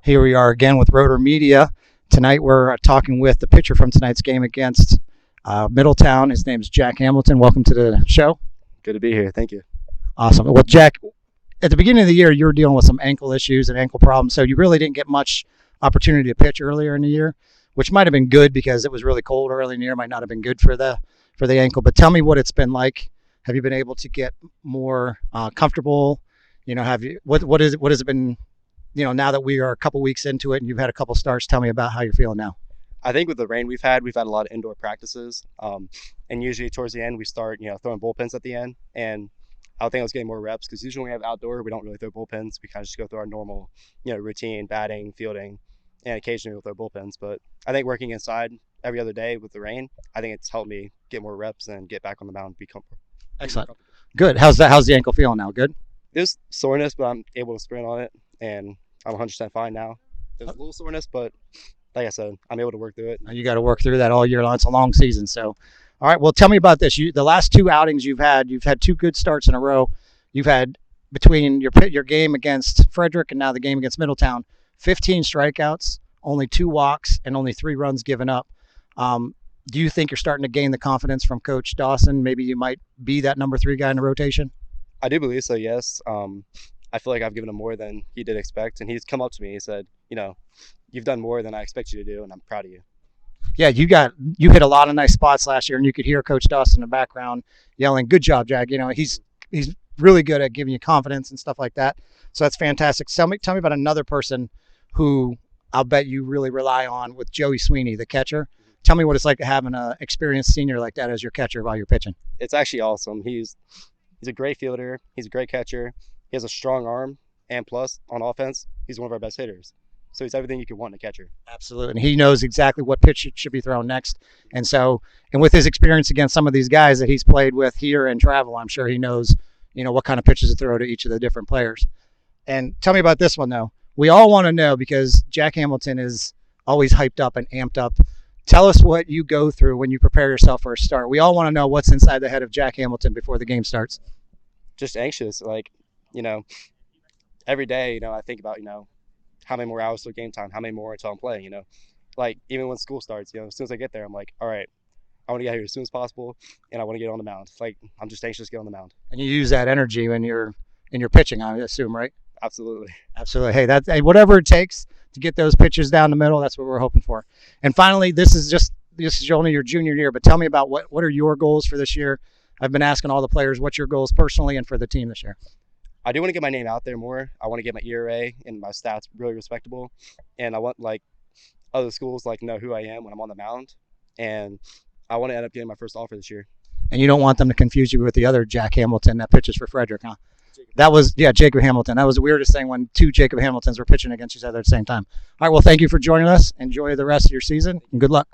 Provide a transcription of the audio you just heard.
Here we are again with Rotor Media. Tonight we're talking with the pitcher from tonight's game against Middletown. His name's Jack Hamilton. Welcome to the show. Good to be here. Thank you. Awesome. Well, Jack, at the beginning of the year, you were dealing with some ankle issues and ankle problems, so you really didn't get much opportunity to pitch earlier in the year, which might have been good because it was really cold early in the year. Might not have been good for the ankle. But tell me what it's been like. Have you been able to get more comfortable? You know, what has it been? You know, now that we are a couple weeks into it and you've had a couple starts, tell me about how you're feeling now. I think with the rain we've had a lot of indoor practices, and usually towards the end we start, throwing bullpens at the end. And I think I was getting more reps because usually when we have outdoor, we don't really throw bullpens. We kind of just go through our normal, routine, batting, fielding, and occasionally we'll throw bullpens. But I think working inside every other day with the rain, I think it's helped me get more reps and get back on the mound and be comfortable. Excellent. Good. How's the ankle feeling now? Good? There's soreness, but I'm able to sprint on it, and I'm 100% fine now. There's a little soreness, but like I said, I'm able to work through it. You got to work through that all year long. It's a long season. So, all right. Well, tell me about this. The last two outings you've had two good starts in a row. You've had between your game against Frederick and now the game against Middletown, 15 strikeouts, only 2 walks, and only 3 runs given up. Do you think you're starting to gain the confidence from Coach Dawson? Maybe you might be that number 3 guy in the rotation? I do believe so, yes. I feel like I've given him more than he did expect, and he's come up to me. He said, you've done more than I expect you to do, and I'm proud of you. Yeah, you hit a lot of nice spots last year, and you could hear Coach Dawson in the background yelling, "Good job, Jack." He's really good at giving you confidence and stuff like that. So that's fantastic. Tell me about another person who I'll bet you really rely on with Joey Sweeney, the catcher. Tell me what it's like to have an experienced senior like that as your catcher while you're pitching. It's actually awesome. He's a great fielder. He's a great catcher. He has a strong arm, and plus, on offense, he's one of our best hitters. So he's everything you could want in a catcher. Absolutely. And he knows exactly what pitch should be thrown next. And with his experience against some of these guys that he's played with here and travel, I'm sure he knows, what kind of pitches to throw to each of the different players. And tell me about this one, though. We all want to know because Jack Hamilton is always hyped up and amped up. Tell us what you go through when you prepare yourself for a start. We all want to know what's inside the head of Jack Hamilton before the game starts. Just anxious. Every day, I think about, how many more hours till game time, how many more until I'm playing, even when school starts, as soon as I get there, I'm like, all right, I want to get here as soon as possible, and I want to get on the mound. I'm just anxious to get on the mound. And you use that energy when you're in your pitching, I assume, right? Absolutely. Absolutely. Hey, whatever it takes to get those pitches down the middle, that's what we're hoping for. And finally, this is only your junior year, but tell me about what are your goals for this year? I've been asking all the players, what's your goals personally and for the team this year? I do want to get my name out there more. I want to get my ERA and my stats really respectable. And I want other schools know who I am when I'm on the mound. And I want to end up getting my first offer this year. And you don't want them to confuse you with the other Jack Hamilton that pitches for Frederick, huh? Jacob Hamilton. That was the weirdest thing when 2 Jacob Hamiltons were pitching against each other at the same time. All right, well, thank you for joining us. Enjoy the rest of your season and good luck.